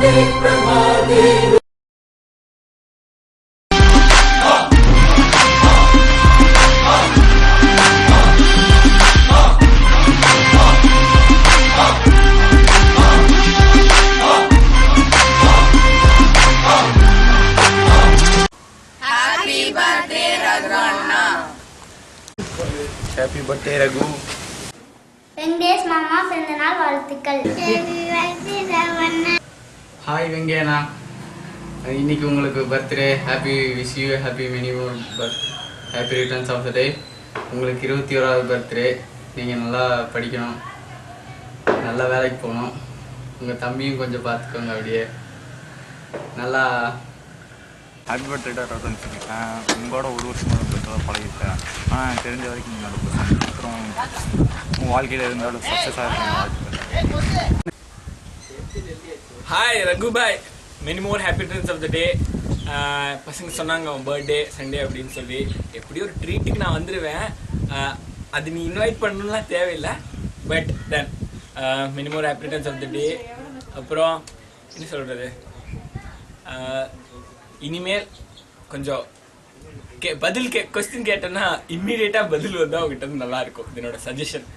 Happy birthday Raghu. Venkatesh மாமா பிறந்தநாள் வாழ்த்துக்கள். ஹாய் வெங்கேண்ணா, இன்னைக்கு உங்களுக்கு birthday. Happy wish you happy many more happy returns of the day. உங்களுக்கு 21வது பர்த்டே. நீங்கள் நல்லா படிக்கணும், நல்லா வேலைக்கு போகணும். உங்கள் தம்பியும் கொஞ்சம் பார்த்துக்கோங்க, அப்படியே நல்லா. Happy birthday Ratan. உங்களோட ஒரு வருஷமாக பெற்றதாக பழகிருக்கேன். ஆனால் தெரிஞ்ச வரைக்கும் நீங்கள் நடக்கும். அப்புறம் உங்கள் வாழ்க்கையில் இருந்தாலும் சக்ஸஸாக இருக்கணும். ஹாய் ரகு பாய், many more happy returns of the day. பசங்க சொன்னாங்க அவன் பர்த்டே சண்டே அப்படின்னு சொல்லி. எப்படி ஒரு ட்ரீட்டுக்கு நான் வந்துடுவேன். அது நீ இன்வைட் பண்ணணும்லாம் தேவையில்லை. But then many more happy returns of the day. அப்புறம் என்ன சொல்கிறது, இனிமேல் கொஞ்சம் கொஸ்டின் கேட்டேன்னா இம்மீடியட்டாக பதில் வந்தால் அவங்ககிட்ட வந்து நல்லாயிருக்கும். இதனோட suggestion.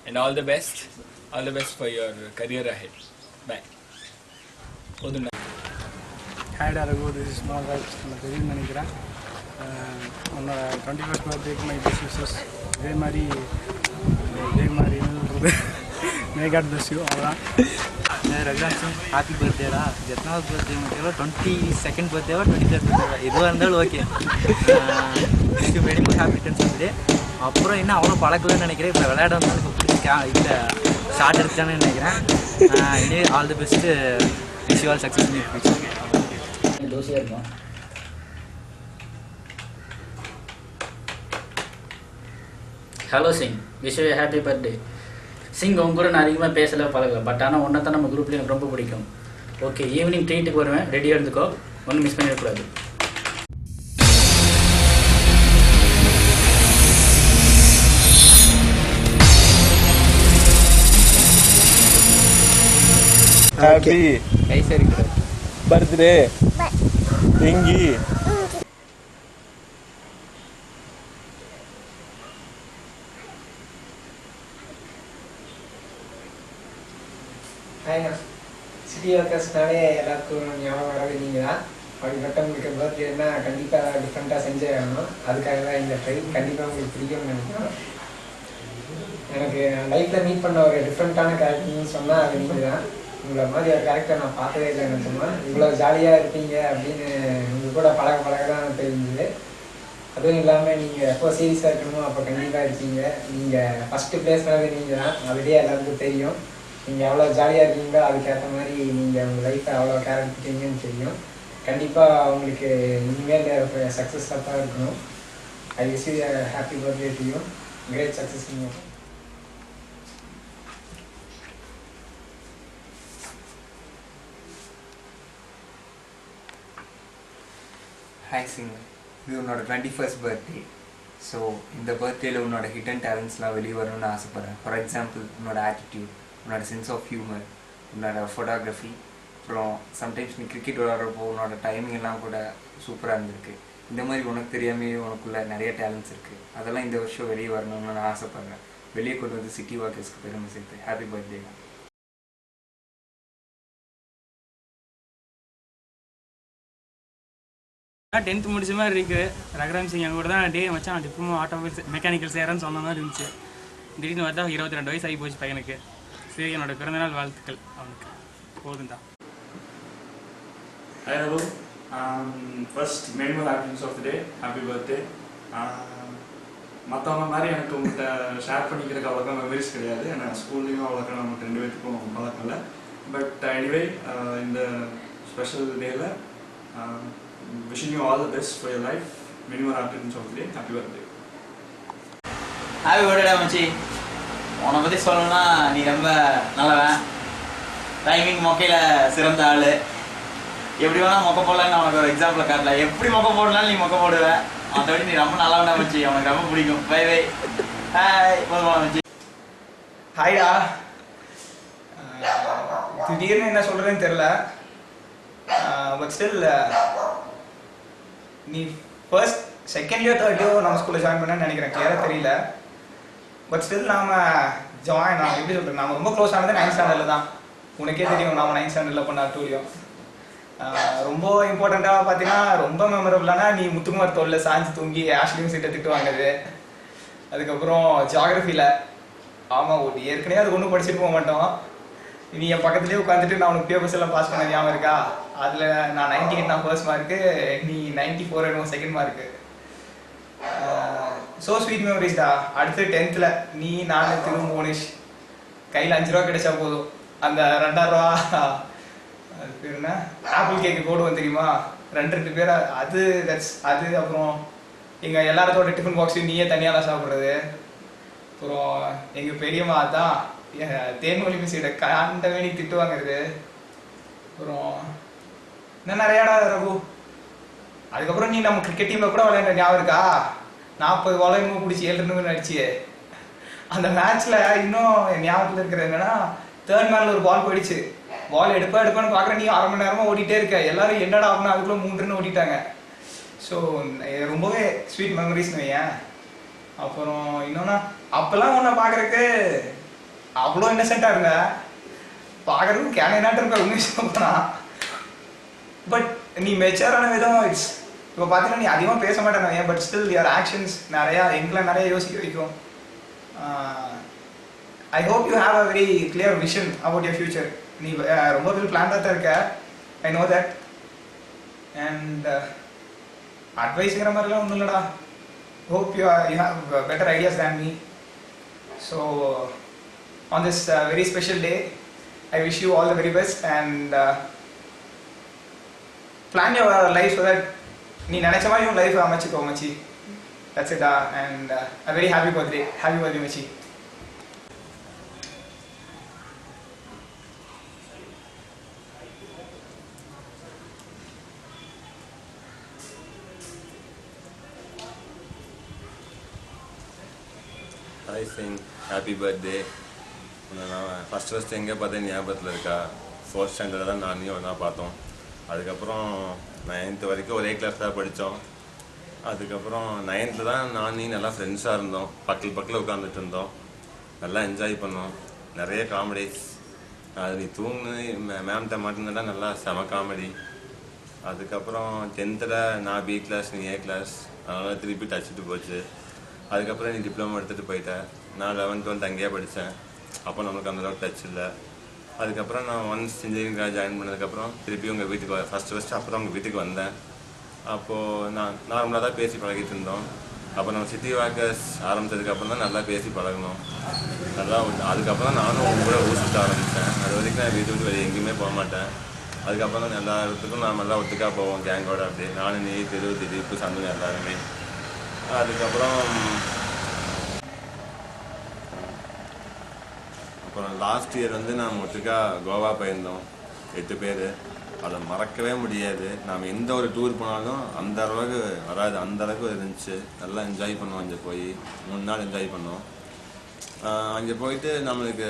And all the best for your career ahead. Bye. போதும். ஹேடா Raghu, this is small right. நான் தெரியும்னு நினைக்கிறேன். உன்னோட 21st பர்த்டேக்கு மை பெஸ்ட் விஷஸ். இதே மாதிரி மே காட் பிளஸ் யூ. அவ்வளோதான். ரகுராஜன் ஹாப்பி பர்த்டேடா. எத்தனாவது பர்த்டே முக்கியம்? 22nd பர்த்டேவா 23rd பர்த்டேவா எதுவாக இருந்தாலும் okay. Very much happy returns of the day. அப்புறம் என்ன அவ்வளோ பழக்கலன்னு நினைக்கிறேன். இப்போ விளையாட வந்தாலும் இப்போ பிடிச்ச இல்லை ஷார்ட் எடுத்தானு நினைக்கிறேன். இனி all the best. Wish you all success in your future. தோசையாக இருக்கும். Hello Singh, wish you happy birthday. Singh, உங்க கூட நான் அதிகமாக பேசல பழகல. பட் ஆனால் ஒன்றை தான் நம்ம குரூப்லேயும் எனக்கு ரொம்ப பிடிக்கும். ஓகே, ஈவினிங் ட்ரீட்டுக்கு வருவேன். ரெடியாக இருந்துக்கோ, ஒன்றும் மிஸ் பண்ணிடக்கூடாது. ஹாப்பி பர்த்டே எங்கி. சிட்டி ஒர்க்கர்ஸ்னாலே எல்லாருக்கும் ஞாபகம் வராது நீங்கள் தான். அப்படிப்பட்ட உங்களுக்கு பர்த்டேன்னா கண்டிப்பாக டிஃப்ரெண்ட்டாக செஞ்சே ஆகணும். அதுக்காக தான் இந்த ட்ரை. கண்டிப்பாக உங்களுக்கு பிடிக்கும்னு நினைக்கிறேன். எனக்கு லைஃப்பில் மீட் பண்ண ஒரு டிஃப்ரெண்ட்டான கேரக்டர்னு சொன்னால் அது நீங்கள் தான். உங்களை மாதிரி ஒரு கேரக்டர் நான் பார்த்ததே இல்லை. நினச்சோம்னா இவ்வளோ ஜாலியாக இருப்பீங்க அப்படின்னு உங்கள் கூட பழக தான் தெரிஞ்சுது. அதுவும் இல்லாமல் நீங்கள் எப்போ சீரியஸாக இருக்கணுமோ அப்போ கண்டிப்பாக இருப்பீங்க. நீங்கள் ஃபஸ்ட்டு பிளேஸ்னாலே நீங்கள் தான். அதுலேயே எல்லாருக்கும் தெரியும். நீங்கள் எவ்வளோ ஜாலியாக இருக்கீங்களோ அதுக்கேற்ற மாதிரி நீங்கள் உங்கள் லைஃப்பை அவ்வளோ கேர் எடுத்துட்டீங்கன்னு தெரியும். கண்டிப்பாக உங்களுக்கு இனிமேல் சக்ஸஸாக தான் இருக்கணும். I wish you happy birthday to you. Great success in you. Hi Singh, இது உன்னோட 21st பர்த்டே. ஸோ இந்த பர்த்டேயில் உன்னோட ஹிடன் டேலண்ட்ஸ்லாம் வெளியே வரணும்னு ஆசைப்பட்றேன். ஃபார் எக்ஸாம்பிள், உன்னோட ஆட்டிடியூட், உன்னோட சென்ஸ் ஆஃப் ஹியூமர், உன்னோட ஃபோட்டோகிராஃபி, அப்புறம் சம்டைம்ஸ் நீ கிரிக்கெட் விளையாடுறப்போ உன்னோட டைமிங் எல்லாம் கூட சூப்பராக இருந்திருக்கு. இந்த மாதிரி உனக்கு தெரியாமே உனக்குள்ள நிறைய டேலண்ட்ஸ் இருக்குது. அதெல்லாம் இந்த வருஷம் வெளியே வரணும்னு நான் ஆசைப்பட்றேன். வெளியே கொண்டு வந்து சிட்டி வாக்கர்ஸ்க்கு பெருமை சேர்த்து. Happy birthday. 10th முடிச்ச மாதிரி இருக்குது. ரகுராம் சிங் எங்கள் கூட தான் டே வச்சான் டிப்ளமோ ஆட்டோமொபைல்ஸ் மெக்கானிக்கல் சேரன்னு சொன்ன மாதிரி இருந்துச்சு. திடீர்னு பார்த்தா 22 வயசு ஆகி போச்சு பையனுக்கு. சரி, என்னோட பிறந்தநாள் வாழ்த்துக்கள் அவனுக்கு. போதும் தான். Hi hello. First many more happy returns of the day. Happy birthday. மற்றவங்க மாதிரி எனக்கு உங்கள்கிட்ட ஷேர் பண்ணிக்கிறதுக்கு அவ்வளோக்கா மெமரிஸ் கிடையாது. ஏன்னா ஸ்கூல்லேயும் அவ்வளோக்கா நம்ம 2 பேருக்கும் பழக்கம் இல்லை. பட் எனிவே இந்த ஸ்பெஷல் டேயில் wishing you all the best for your life. Many more happy returns of the day. Happy birthday. Happy birthday மச்சி. உன்னை பற்றி சொல்லணும்னா நீ ரொம்ப நல்லவன். டைமிங் மொக்கையில் சிறந்த ஆள். எப்படி வேணால் மொக்க போடலான்னு உனக்கு ஒரு எக்ஸாம்பிள் காட்டல. எப்படி மொக்க போடலான்னு நீ மொக்க போடுவேன். மற்றபடி நீ ரொம்ப நல்லவனா மச்சி. உனக்கு ரொம்ப பிடிக்கும். Bye bye. ஹாய். போதுமா மச்சி? ஹாய்டா. திடீர்னு என்ன சொல்கிறேன்னு தெரில. பட் ஸ்டில் நீ first second year third year நம்ம ஸ்கூலில் ஜாயின் பண்ணேன்னு நினைக்கிறேன், கிளியராக தெரியல. பட் ஸ்டில் நாம் எப்படி சொல்கிறது, நம்ம ரொம்ப க்ளோஸ் ஆனது 9th ஸ்டாண்டர்டில் தான். உனக்கே தெரியும் நம்ம 9th ஸ்டாண்டர்டில் பண்ண டூரியம். ரொம்ப இம்பார்ட்டண்ட்டாக பார்த்தீங்கன்னா ரொம்ப மெமரபுளானா நீ முத்துக்குமார் தோல்ல சாஞ்சு தூங்கி ஆஷ்லியும் சீட்டை திட்டு வாங்கினது. அதுக்கப்புறம் ஜியாகிரஃபியில் ஆமாம் ஏற்கனவே அது ஒன்றும் படிச்சுட்டு போக மாட்டோம். நீ என் பக்கத்துலேயே உட்காந்துட்டு நான் உனக்கு பேப்பர்ஸ் எல்லாம் பாஸ் பண்ண ஞாபகம் இருக்கா? அதில் நான் 98 நான் ஃபர்ஸ்ட் மார்க்கு, நீ 94 என்னமோ செகண்ட் மார்க்கு. ஸோ ஸ்வீட் மெமரிஸ்டா. அடுத்து 10th நீ நான் மோனிஷ் கையில் 5 ரூபா கிடைச்சா போதும். அந்த 2000 ரூபா அது பேர் என்ன ஆப்பிள் கேக்கு போடுவோம் தெரியுமா, 2 பேர் அது அது. அப்புறம் எங்கள் எல்லாத்தோட டிஃபன் பாக்ஸையும் நீயே தனியாலாம் சாப்பிட்றது. அப்புறம் எங்கள் பெரியம்மா தான் தேன்மொழி மிஸ்ஸிட்ட காண்டவேணி திட்டு வாங்குறது. அப்புறம் இன்னும் நிறையாடா ரகு. அதுக்கப்புறம் நீ நம்ம கிரிக்கெட் டீமில் கூட விளையாண்ட ஞாபகம் இருக்கா? 40 பாலையும் பிடிச்சி 7 ரன் அடிச்சு. அந்த மேட்ச்சில் இன்னும் என் ஞாபகத்தில் இருக்கிறது என்னன்னா, 3rd மேனில் ஒரு பால் போயிடுச்சு. பால் எடுப்பான்னு பார்க்குறேன், நீ 1/2 மணி நேரமாக ஓடிட்டே இருக்க. எல்லாரும் என்னடா ஆகணும், அதுக்குள்ளே 3 ரன் ஓடிட்டாங்க. ஸோ ரொம்பவே ஸ்வீட் மெமரிஸ்னு வையேன். அப்புறம் இன்னொன்னா அப்போல்லாம் ஒன்றை பார்க்குறதுக்கு அவ்வளோ இன்னசென்ட்டாக இருந்த, பார்க்குறதுக்கு கேனைனாட்டு இருக்க உண்மை போனால். பட் நீ மெச்சூரான விதம் இட்ஸ் இப்போ பார்த்தீங்கன்னா நீ அதிகமாக பேச மாட்டேன் ஏன், பட் ஸ்டில் யுவர் ஆக்ஷன்ஸ் எங்களை நிறைய யோசிக்க வைக்கும். I hope you have a very clear vision about your future. நீ ரொம்ப வெல் பிளான்டாக தான் இருக்க, ஐ நோ தட். அண்ட் அட்வைஸுங்கிற மாதிரிலாம் ஒன்றும் இல்லைடா. Hope you have better ideas than me. So on this very special day, I wish you all the very best and plan your life so that நீ நினைச்ச மாதிரி உன் life அமைச்சுக்கோ மச்சி. That's it and a very happy birthday மச்சி. Hi Singh, happy birthday. நான் first எங்கே பார்த்தேன் ஞாபகத்தில் இருக்கா? 4th ஸ்டாண்டர்டில் தான் நானும் ஒன்றா பார்த்தோம். அதுக்கப்புறம் 9th வரைக்கும் ஒரே கிளாஸ் தான் படித்தோம். அதுக்கப்புறம் 9th தான் நான் நீ நல்லா ஃப்ரெண்ட்ஸாக இருந்தோம். பக்கத்தில் உட்காந்துட்டு இருந்தோம், நல்லா என்ஜாய் பண்ணோம், நிறைய காமெடிஸ். அது நீ தூங்குனு மேம்கிட்ட மாட்டிருந்தா நல்லா செம காமெடி. அதுக்கப்புறம் 10th நான் B கிளாஸ் நீ A கிளாஸ், அதனால் திருப்பி டச்சுட்டு போச்சு. அதுக்கப்புறம் நீ டிப்ளமோ எடுத்துகிட்டு போயிட்டேன். நான் 11th 12th அங்கேயே படித்தேன். அப்போ நம்மளுக்கு அந்தளவுக்கு டச் இல்லை. அதுக்கப்புறம் நான் ஒன்ஸ் இன்ஜினியரிங் ஜாயின் பண்ணதுக்கப்புறம் திருப்பி உங்கள் வீட்டுக்கு ஃபஸ்ட்டு அப்புறம் உங்கள் வீட்டுக்கு வந்தேன். அப்போது நான் நார்மலாக தான் பேசி பழகிட்டு இருந்தோம். அப்போ நம்ம சிட்டி வாக்கர்ஸ் ஆரம்பித்ததுக்கப்புறம் தான் நல்லா பேசி பழகணும். நல்லா அதுக்கப்புறம் தான் நானும் உங்க கூட ஊர் சுற்ற ஆரம்பித்தேன். அது வரைக்கும் நான் வீட்டு விட்டு வெளியே எங்கேயுமே போக மாட்டேன். அதுக்கப்புறம் தான் எல்லா இடத்துக்கும் நான் நல்லா ஒட்டுக்காக போவோம் கேங்கோட. அப்படியே நானும் நீ திடீப்பு சந்தோம் எல்லாருமே. அதுக்கப்புறம் லாஸ்ட் இயர் வந்து நாம் ஒட்டுக்கா கோவா போயிருந்தோம் 8 பேர். அதை மறக்கவே முடியாது. நாம் எந்த ஒரு டூர் போனாலும் அந்த அளவுக்கு வராது, அந்த அளவுக்கு இருந்துச்சு. நல்லா என்ஜாய் பண்ணோம். அங்கே போய் 3 நாள் என்ஜாய் பண்ணோம். அங்கே போயிட்டு நம்மளுக்கு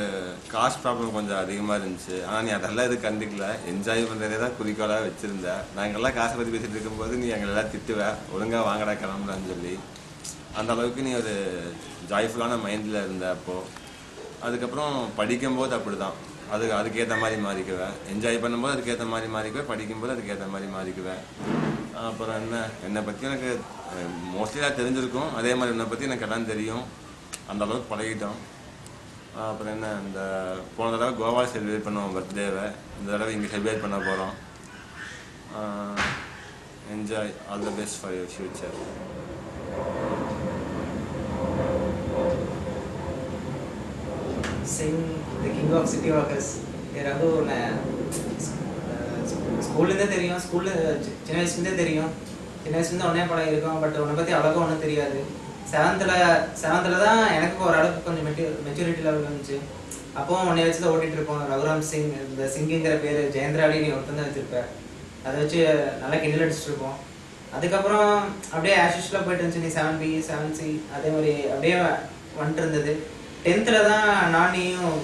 காஸ்ட் ப்ராப்ளம் கொஞ்சம் அதிகமாக இருந்துச்சு. ஆனால் நீ அதெல்லாம் எதுவும் கண்டுக்கல, என்ஜாய் பண்ணுறதே தான் குறிக்கோளாக வச்சுருந்தேன். நாங்கள்லாம் காசை பற்றி பேசிகிட்டு இருக்கும்போது நீ எங்களெல்லாம் திட்டுவேன், ஒழுங்காக வாங்கடா கிளம்புறான்னு சொல்லி. அந்த அளவுக்கு நீ ஒரு ஜாய்ஃபுல்லான மைண்டில் இருந்த அப்போது. அதுக்கப்புறம் படிக்கும்போது அப்படி தான், அதுக்கேற்ற மாதிரி மாறிக்குவேன். என்ஜாய் பண்ணும்போது அதுக்கேற்ற மாதிரி மாறிக்குவேன், படிக்கும்போது அதுக்கேற்ற மாதிரி மாறிக்குவேன். அப்புறம் என்னை பற்றி எனக்கு மோஸ்ட்லி தெரிஞ்சிருக்கும். அதே மாதிரி என்னை பற்றி எனக்கு எல்லாம் தெரியும். அந்த அளவுக்கு பழகிட்டோம். அப்புறம் இந்த போன தடவை கோவாவில் செலிப்ரேட் பண்ணுவோம் பர்த்டேவை. இந்த தடவை இங்கே செலிப்ரேட் பண்ண போகிறோம். Enjoy, all the best for your future. Singh, the king of city workers. Raghu ஸ்கூல்லேருந்தே தெரியும், சின்ன வயசுலேருந்தே தெரியும். சின்ன வயசுலேருந்து ஒன்றே படம் இருக்கும். பட் உன்னை பற்றி அவ்வளோக்கும் ஒன்றும் தெரியாது. செவன்த்தில் தான் எனக்கு ஓரளவுக்கு கொஞ்சம் மெச்சூரிட்டி லெவல் வந்துச்சு. அப்போவும் உன்னை வச்சு தான் ஓட்டிகிட்டு இருப்போம். ரகுராம் சிங், இந்த சிங்குங்கிற பேர் ஜெயந்திராடி நீ ஒருத்தன் தான் வச்சுருப்பேன். அதை வச்சு நல்லா கிண்டல் அடிச்சுட்டு இருப்போம். அதுக்கப்புறம் அப்படியே ஆஷிஷில் போயிட்டு இருந்துச்சு. நீ 7B 7C அதே மாதிரி அப்படியே வந்துட்டு இருந்தது. 10th தான் நானியும்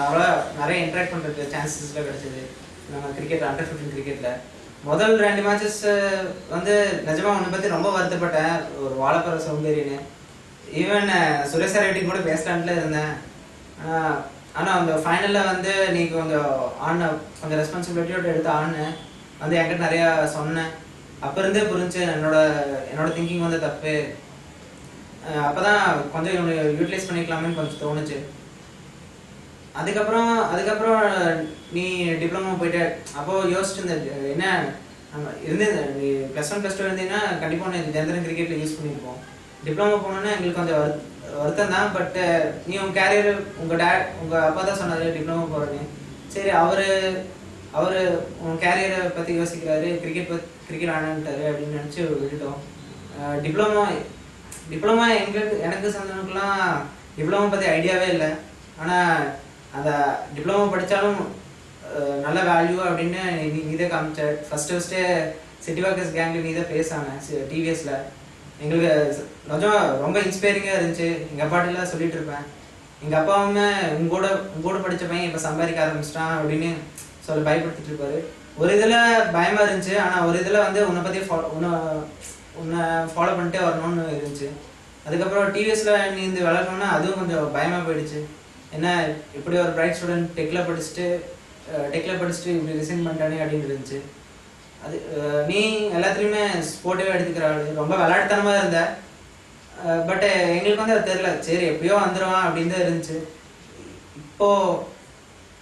அவ்வளோ நிறைய இன்ட்ராக்ட் பண்ணுறதுக்கு சான்சஸ்லாம் கிடச்சிது. நம்ம கிரிக்கெட் அண்டர் 15 கிரிக்கெட்டில் முதல் 2 மேட்சஸ் வந்து நிஜமாக உன்னை பற்றி ரொம்ப வருத்தப்பட்டேன், ஒரு வாழைப்பற சௌந்தரியன்னு. ஈவன் சுரேஷ் ரெட்டி கூட பேசலான்ல இருந்தேன். ஆனால் அந்த ஃபைனலில் வந்து நீ கொஞ்சம் கொஞ்சம் ரெஸ்பான்சிபிலிட்டியோட எடுத்து வந்து என்கிட்ட நிறையா சொன்னேன். அப்போ இருந்தே புரிஞ்சு என்னோட திங்கிங் வந்து தப்பு. அப்போ தான் கொஞ்சம் யூட்டிலைஸ் பண்ணிக்கலாமேன்னு கொஞ்சம் தோணுச்சு. அதுக்கப்புறம் நீ டிப்ளமோ போயிட்ட. அப்போது யோசிச்சுருந்த என்ன நீ +1 +2 இருந்தீங்கன்னா கண்டிப்பாக நீ ஜென்ரல் கிரிக்கெட்டில் யூஸ் பண்ணியிருப்போம். டிப்ளமோ போனோன்னா எங்களுக்கு கொஞ்சம் வருத்தம் தான். பட் நீ உங்கள் கேரியர் உங்கள் அப்பா தான் சொன்னார் டிப்ளமோ போகிறேன்னு. சரி, அவர் உன் கேரியரை பற்றி யோசிக்கிறாரு, கிரிக்கெட் ஆனான்ட்டாரு அப்படின்னு நினச்சி விட்டுட்டோம். டிப்ளமோ எனக்கு சொந்தனுக்குலாம் டிப்ளமோ பற்றி ஐடியாவே இல்லை. ஆனால் அந்த டிப்ளமோ படித்தாலும் நல்ல வேல்யூ அப்படின்னு நீ தான் காமிச்ச. ஃபஸ்ட்டு சிட்டி வாக்கர்ஸ் கேங்கில் நீ தான் பேசாங்க டிவிஎஸில். எங்களுக்கு கொஞ்சம் ரொம்ப இன்ஸ்பைரிங்காக இருந்துச்சு. எங்கள் அப்பாட்டெல்லாம் சொல்லிட்டு இருப்பேன், எங்கள் அப்பாவுமே உங்கூட படித்த பையன் இப்போ சம்பாதிக்க ஆரம்பிச்சிட்டான் அப்படின்னு சொல்லி பயப்படுத்திட்டு இருப்பாரு. ஒரு இதில் பயமாக இருந்துச்சு, ஆனால் ஒரு இதில் வந்து உன்னை பற்றி உன்னை ஃபாலோ பண்ணிட்டே வரணும்னு இருந்துச்சு. அதுக்கப்புறம் டிவிஎஸில் நீ இந்த வளர்க்கணும்னா அதுவும் கொஞ்சம் பயமாக போயிடுச்சு. ஏன்னா இப்படி ஒரு பிரைட் ஸ்டூடெண்ட் டெக்கில் படிச்சுட்டு இப்படி ரிசைன் பண்ணிட்டானே அப்படின்னு இருந்துச்சு. அது நீ எல்லாத்துலேயுமே ஸ்போர்ட்டிவாக எடுத்துக்கிற ஆள், ரொம்ப விளையாட்டுத்தனமாக இருந்த. பட் எங்களுக்கு வந்து அது தெரில, சரி எப்படியோ வந்துடுவான் அப்படின்னு தான் இருந்துச்சு.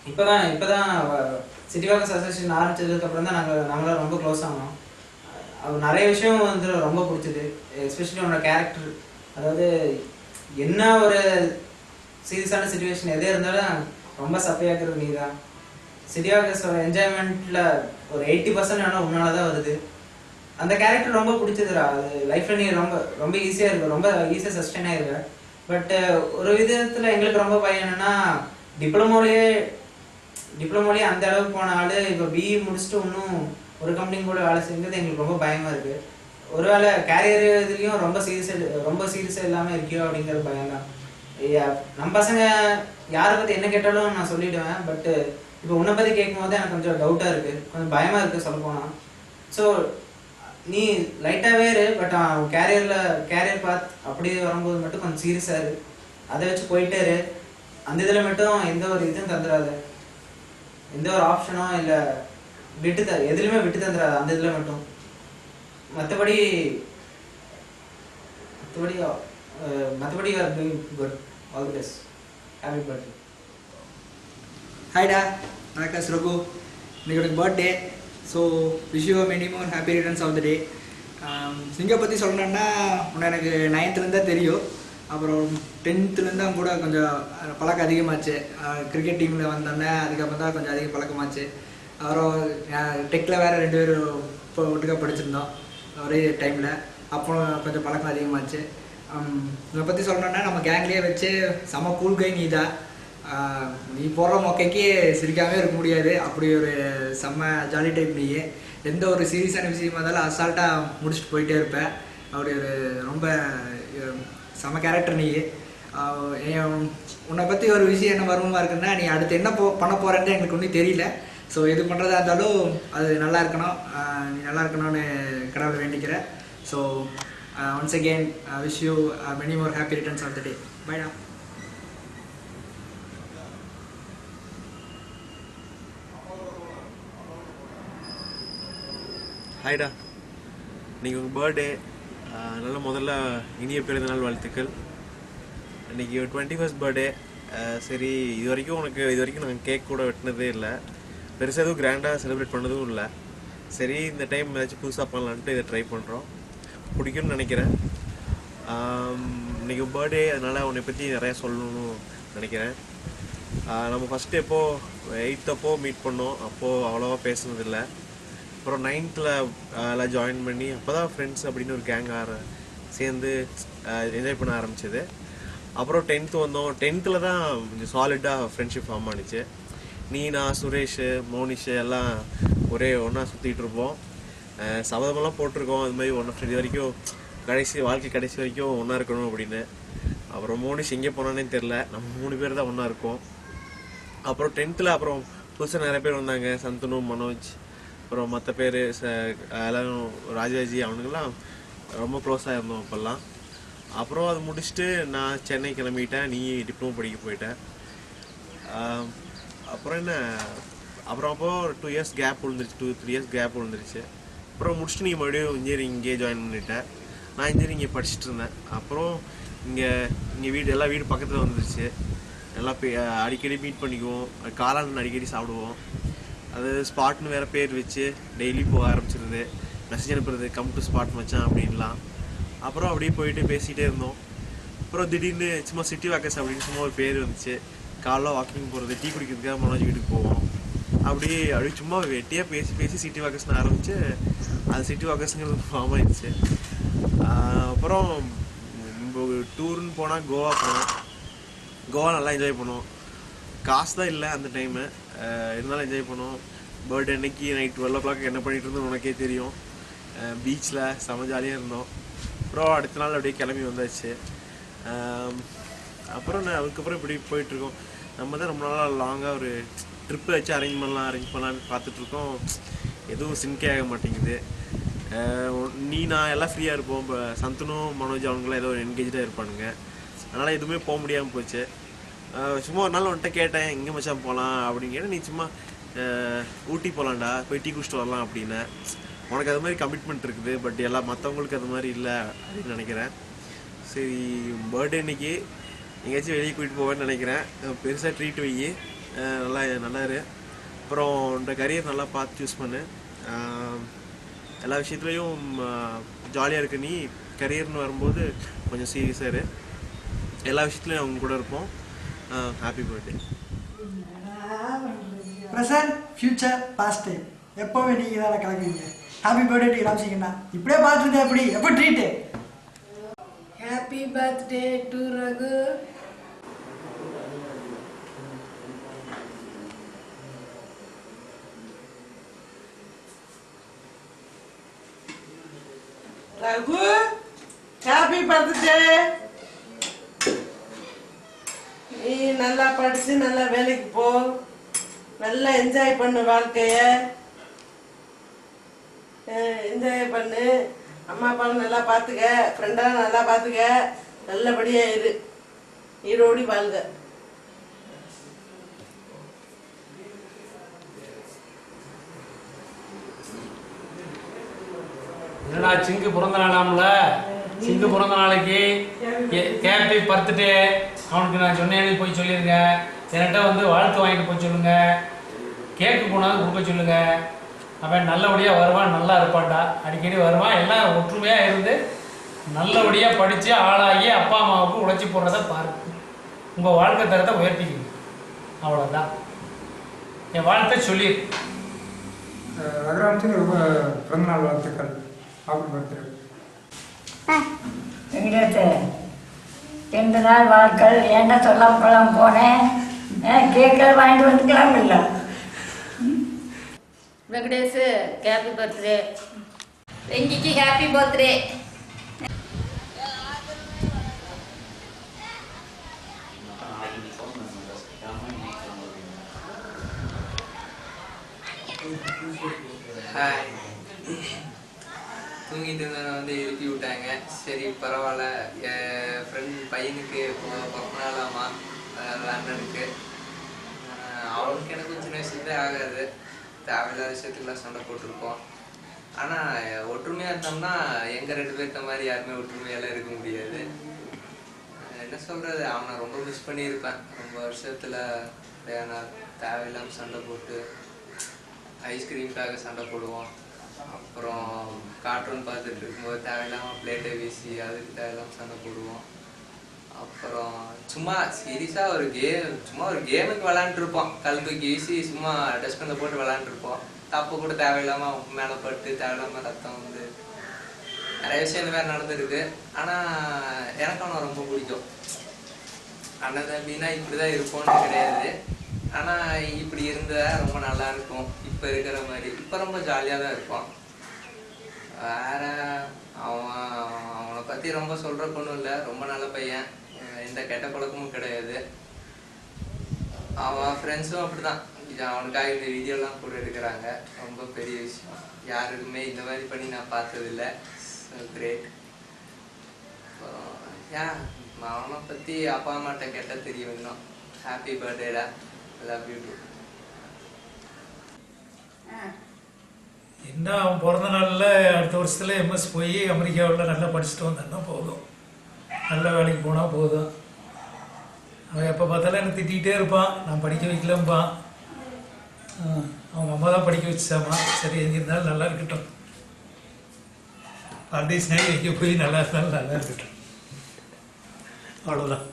இப்போ தான் சிட்டி வாக்கர்ஸ் அசோசியேஷன் ஆரம்பிச்சதுக்கப்புறம் தான் நாங்களாம் ரொம்ப க்ளோஸ் ஆனோம். நிறைய விஷயம் வந்து ரொம்ப பிடிச்சது. எஸ்பெஷலி உன்னோட கேரக்டர், அதாவது என்ன ஒரு சீரியஸான சுச்சுவேஷன் எதே இருந்தாலும் ரொம்ப சப்பையாக்குறது நீ தான். சிட்டி வாக்கர்ஸோட என்ஜாய்மெண்ட்டில் ஒரு 80% ஆனால் உன்னால தான் வருது. அந்த கேரக்டர் ரொம்ப பிடிச்சதுடா. அது லைஃப்பில் நீ ரொம்ப ஈஸியாக இருக்கு, ரொம்ப ஈஸியாக சஸ்டெயின் ஆகிருக்க. பட் ஒரு விதத்தில் எங்களுக்கு ரொம்ப பயம் என்னென்னா, டிப்ளமோலேயே அந்த அளவுக்கு போன ஆள் இப்போ பிஇ முடிச்சுட்டு இன்னும் ஒரு கம்பெனி கூட வேலை செஞ்சது எங்களுக்கு ரொம்ப பயமாக இருக்குது. ஒருவேளை கேரியர் இதுலேயும் ரொம்ப சீரியஸாக இல்லாமல் இருக்கியோ அப்படிங்கிற பயம் தான். நம்ம பசங்க யாரை பற்றி என்ன கேட்டாலும் நான் சொல்லிவிடுவேன். பட்டு இப்போ உன்னை பற்றி கேட்கும் போது எனக்கு கொஞ்சம் டவுட்டாக இருக்குது, கொஞ்சம் பயமாக இருக்குது சொல்லப்போனால். ஸோ நீ லைட்டாகவே இரு, பட் அவன் கேரியர் பார்த்து அப்படியே வரும்போது மட்டும் கொஞ்சம் சீரியஸாக இரு. அதை வச்சு போயிட்டே இரு. அந்த இதில் மட்டும் எந்த ஒரு இதுவும் தந்துடாது, எந்த ஒரு ஆப்ஷனோ இல்லை எதுலையுமே விட்டு தந்துடாது அந்த இதில் மட்டும். மற்றபடி you are doing good. All the best. Happy birthday. ஹாய்டா, வணக்கம் ரகு. இன்னைக்கு எனக்கு birthday. So wish you many more happy returns of the day. சிங்கை பற்றி சொல்லணுன்னா உன்னை எனக்கு 9th தான் தெரியும். அப்புறம் 10th அவங்க கூட கொஞ்சம் பழக்கம் அதிகமாச்சு. கிரிக்கெட் டீமில் வந்தோடனே அதுக்கப்புறம் தான் கொஞ்சம் அதிக பழக்கமாச்சு. அப்புறம் டெக்கில் வேறு 2 பேரும் இப்போ ஒட்டுக்காக படிச்சிருந்தோம் ஒரே டைமில். அப்புறம் கொஞ்சம் பழக்கம் அதிகமாச்சு. இதை பற்றி சொல்லணுன்னா நம்ம கேங்லேயே வச்சு செம கூல் கை நீ தான். நீ போடுற மொக்கைக்கு சிரிக்காமே இருக்க முடியாது, அப்படி ஒரு செம்ம ஜாலி டைப் நீ. எந்த ஒரு சீரியஸான விஷயமா இருந்தாலும் அசால்ட்டாக முடிச்சுட்டு போயிட்டே இருப்பேன். அப்படி ஒரு ரொம்ப செம கேரக்டர் நீ. உன்னை பற்றி ஒரு விஷயம் என்ன மர்மமாக இருக்குன்னா, நீ அடுத்து என்ன பண்ண போகிறேன்னு எங்களுக்கு ஒன்றும் தெரியல. ஸோ எது பண்ணுறதா இருந்தாலும் அது நல்லா இருக்கணும், நீ நல்லா இருக்கணும்னு கடவுளை வேண்டிக்கிறேன். So once again wish you many more happy returns of the day. பைடா. ஹாய்டா, இன்றைக்கி உங்கள் பர்த்டே. நல்ல முதல்ல இனிய பிறந்தநாள் வாழ்த்துக்கள். இன்றைக்கி 21st பர்த்டே. சரி, இது வரைக்கும் நாங்கள் கேக் கூட வெட்டினதே இல்லை, பெருசாக எதுவும் கிராண்டாக செலிப்ரேட் பண்ணதும் இல்லை. சரி, இந்த டைம் ஏதாச்சும் புதுசாக பண்ணலான்ட்டு இதை ட்ரை பண்ணுறோம். பிடிக்கும்னு நினைக்கிறேன். இன்றைக்கி பர்த்டே, அதனால் உன்னை பற்றி நிறையா சொல்லணும்னு நினைக்கிறேன். நம்ம ஃபஸ்ட்டு எப்போது 8th மீட் பண்ணோம், அப்போது அவ்வளோவா பேசுனதில்லை. அப்புறம் 9th எல்லாம் ஜாயின் பண்ணி அப்போ தான் ஃப்ரெண்ட்ஸ் அப்படின்னு ஒரு கேங் சேர்ந்து என்ஜாய் பண்ண ஆரம்பிச்சது. அப்புறம் 10th வந்தோம். 10th தான் கொஞ்சம் சாலிடாக ஃப்ரெண்ட்ஷிப் ஃபார்ம் ஆனிச்சு. நீ, நான், சுரேஷ், மோனிஷ் எல்லாம் ஒரே ஒன்றா சுற்றிட்டு இருப்போம். சபதமெல்லாம் போட்டிருக்கோம், அது மாதிரி ஒன்றா இது வரைக்கும் வாழ்க்கை கடைசி வரைக்கும் ஒன்றா இருக்கணும் அப்படின்னு. அப்புறம் மோனிஷ் எங்கே போனானே தெரில, நம்ம 3 பேர் தான் ஒன்றா இருக்கோம். அப்புறம் 10th அப்புறம் புதுசாக நிறைய பேர் வந்தாங்க. சந்தனு, மனோஜ், அப்புறம் மற்ற பேர் எல்லாரும் ராஜாஜி அவனுங்கெல்லாம் ரொம்ப க்ளோஸாக இருந்தோம் அப்போல்லாம். அப்புறம் அது முடிச்சுட்டு நான் சென்னை கிளம்பிட்டேன், நீ டிப்ளமோ படிக்க போயிட்டேன். அப்புறம் என்ன, அப்புறம் அப்போது 2 இயர்ஸ் கேப் விழுந்துருச்சு, 2-3 இயர்ஸ் கேப் விழுந்துருச்சு. அப்புறம் முடிச்சுட்டு நீ மறுபடியும் இன்ஜினியரிங் இங்கே ஜாயின் பண்ணிட்டேன். நான் இன்ஜினியரிங் இங்கே படிச்சுட்டு இருந்தேன். அப்புறம் இங்கே வீடு வீடு பக்கத்தில் வந்துருச்சு. எல்லாம் அடிக்கடி மீட் பண்ணிக்குவோம், காளான் அடிக்கடி சாப்பிடுவோம். அது ஸ்பாட்னு வேறு பேர் வச்சு டெய்லி போக ஆரம்பிச்சிருது, மெசேஜ் அனுப்புறது கம் டு ஸ்பாட் மச்சான் அப்படின்லாம். அப்புறம் அப்படியே போயிட்டு பேசிகிட்டே இருந்தோம். அப்புறம் திடீர்னு சும்மா சிட்டி வாக்கர்ஸ் அப்படின்னு சும்மா ஒரு பேர் வந்துச்சு. காலைல வாக்கிங் போகிறது, டீ குடிக்கிறதுக்காக மனோஜ் வீட்டுக்கு போவோம். அப்படியே சும்மா வெட்டியாக பேசி சிட்டி வாக்கர்ஸ்னு ஆரம்பிச்சு அது சிட்டி வாக்கர்ஸுங்கிறது ஃபார்ம் ஆயிடுச்சு. அப்புறம் டூர்னு போனால் கோவா போனோம். கோவா நல்லா என்ஜாய் பண்ணோம். காசு தான் இல்லை அந்த டைமு, இருந்தாலும் என்ஜாய் பண்ணோம். பர்த்டே அன்னைக்கு நைட் 12 o'clock என்ன பண்ணிகிட்டு இருந்தோம் உனக்கே தெரியும். பீச்சில் செம ஜாலியாக இருந்தோம். அப்புறம் அடுத்த நாள் அப்படியே கிளம்பி வந்தாச்சு. அப்புறம் அதுக்கப்புறம் இப்படி போயிட்டுருக்கோம். நம்ம தான் ரொம்ப நாளாக லாங்காக ஒரு ட்ரிப்பு வச்சு அரேஞ்ச் பண்ணலான்னு பார்த்துட்ருக்கோம். எதுவும் சின்கே ஆக மாட்டேங்குது. நான் எல்லாம் ஃப்ரீயாக இருப்போம். இப்போ சந்தனும் மனோஜ் அவங்களாம் ஏதோ என்கேஜாக இருப்பானுங்க, அதனால் எதுவுமே போக முடியாமல் போச்சு. சும்மா ஒரு நாள் வந்துட்டு கேட்டேன் எங்கே மச்சான் போகலாம் அப்படின்னு கேட்டேன். நீ சும்மா ஊட்டி போகலான்டா, போய் டீ குடிச்சிட்டு வரலாம் அப்படின்னு. உனக்கு அது மாதிரி கமிட்மெண்ட் இருக்குது, பட் மற்றவங்களுக்கு அது மாதிரி இல்லை அப்படின்னு நினைக்கிறேன். சரி, பர்த்டே அன்னைக்கு எங்கேயாச்சும் வெளியே கூட்டிகிட்டு போவேன்னு நினைக்கிறேன். பெருசாக ட்ரீட் வை, நல்லா இரு. அப்புறம் இந்த கரியர் நல்லா பார்த்து சூஸ் பண்ணு. எல்லா விஷயத்துலையும் ஜாலியாக இருக்கு. நீ கரியர்னு வரும்போது கொஞ்சம் சீரியஸாக இரு. எல்லா விஷயத்துலையும் அவங்க கூட இருப்போம். Happy birthday. Present, future, past time எப்போவே நீங்கள் தான் கலக்குவீங்க. ஹாப்பி பர்த்டே டு ராம்சிங்கண்ணா. இப்படியே பார்த்துருந்தேன், எப்போ treat. Happy birthday to Raghu. Raghu, happy birthday. நீ நல்லா படிச்சு நல்லா வேலைக்கு போ, நல்லா என்ஜாய் பண்ணு வாழ்க்கைய. என்ஜாய் பண்ணு, அம்மா அப்பாவை நல்லா பார்த்துக்க, ஃப்ரெண்டெல்லாம் நல்லா பார்த்துக்க, நல்லபடியா இரு, ஈரோடி வாழ்க. என்னடா சிங்கு பிறந்த நாளாம்ல, சிங்கு பிறந்த நாளைக்கு ஹாப்பி பர்த்டே. அவனுக்கு நான் சொன்னேன்னு போய் சொல்லிடுங்க. என்கிட்ட வந்து வாழ்த்து வாங்கிட்டு போய் சொல்லுங்க, கேக்கு போனாலும் கொடுக்க சொல்லுங்க. அவன் நல்லபடியாக வருவான், நல்லா இருப்பான்டா, அடிக்கடி வருவான். எல்லாம் ஒற்றுமையாக இருந்து நல்லபடியாக படித்து ஆளாகி அப்பா அம்மாவுக்கு உழைச்சி போடுறத பாருங்க. உங்கள் வாழ்க்கை தரத்தை உயர்த்திக்கணும், அவ்வளோதான். என் வாழ்க்கை சொல்லி ரகுராமத்துக்கு ரொம்ப பிறந்தநாள் வாழ்த்துக்கள். Happy birthday. எங்கிட்ட 2 நாள் வாழ்க்கள் ஏன்டா சொல்லாம போனேன். கேட்க வாங்கிட்டு வந்துக்கலாம் இல்லை. Venkatesh happy birthday. வெங்கிக்கு ஹாப்பி பர்த்டே. ஹாய். தூங்கிட்டு இருந்தவனை வந்து எழுப்பி விட்டாங்க. சரி பரவாயில்ல, என் ஃப்ரெண்ட் பையனுக்கு பிறந்த நாளாமா, அண்ணனுக்கு. அவனுக்கு எனக்கும் சின்ன விஷயத்தே ஆகாது, தேவையில்லாத விஷயத்துக்குலாம் சண்டை போட்டிருக்கோம். ஆனால் ஒற்றுமையாக இருந்தோம்னா எங்கள் 2 பேர்த்த மாதிரி யாருமே ஒற்றுமையெல்லாம் இருக்க முடியாது. என்ன சொல்கிறது, அவனை ரொம்ப மிஸ் பண்ணியிருப்பேன். ரொம்ப வருஷத்தில் தேவையில்லாமல் சண்டை போட்டு ஐஸ்கிரீமுக்காக சண்டை போடுவோம். அப்புறம் கார்ட்டூன் பார்த்துட்டு இருக்கும்போது தேவையில்லாமல் பிளேட்டை வீசி அதுக்கு தேவையில்லாமல் சண்டை போடுவோம். அப்புறம் சும்மா சீரியஸாக ஒரு கேமுக்கு விளாண்டுருப்போம். கல் தூக்கி வீசி சும்மா டஸ்ட்பினில் போட்டு விளாண்டுருப்போம். தப்பு கூட தேவையில்லாமல் மேலே பட்டு தேவையில்லாமல் ரத்தம் வந்து நிறைய விஷயம் இந்த மாதிரி நடந்துருக்கு. ஆனால் எனக்கு அவனை ரொம்ப பிடிக்கும். அண்ணன் தம்பின்னா இப்படி தான் இருப்போம்னு கிடையாது, ஆனால் இப்படி இருந்தால் ரொம்ப நல்லா இருக்கும். இப்போ இருக்கிற மாதிரி இப்போ ரொம்ப ஜாலியாக தான் இருப்பான். வேற அவனை பற்றி ரொம்ப சொல்கிற பொண்ணும் இல்லை, ரொம்ப நல்ல பையன், எந்த கெட்ட பழக்கமும் கிடையாது. அவன் ஃப்ரெண்ட்ஸும் அப்படி தான், அவனுக்காக இந்த வீடியோலாம் கூட எடுக்கிறாங்க, ரொம்ப பெரிய விஷயம். யாருக்குமே இந்த மாதிரி பண்ணி நான் பார்த்ததில்ல. கிரேட். அவனை பற்றி அப்பா அம்மாட்ட கேட்டால் தெரியும் இன்னும். ஹாப்பி பர்த்டேடா, லவ் யூ டூ. என்ன அவன் பிறந்த நாளில் அடுத்த வருஷத்தில் எம்எஸ் போய் அமெரிக்காவில் நல்லா படிச்சுட்டு வந்தான்னா போதும், நல்ல வேலைக்கு போனால் போதும். அவன் எப்போ பார்த்தாலும் எனக்கு திட்டிகிட்டே இருப்பான், நான் படிக்க வைக்கலம்பான். அவங்க அம்மா தான் படிக்க வச்சாமா. சரி, எங்கே இருந்தாலும் நல்லா இருக்கட்டும். பாரதேசினாலும் எங்கே போய் நல்லா இருந்தாலும் நல்லா இருக்கட்டும். அவ்வளோதான்.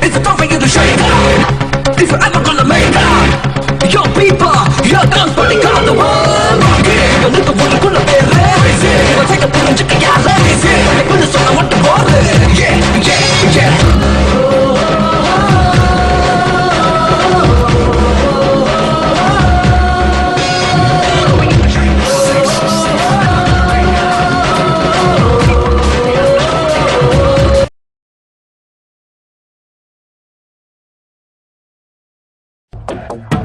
It's time for you to shake up. If you're ever gonna make up, your people, your guns, but they got the world. You're looking for the good of it, lazy. You'll take a pull and check it out, lazy. Put this on, I want the ball. Yeah, yeah, yeah. We'll be right back.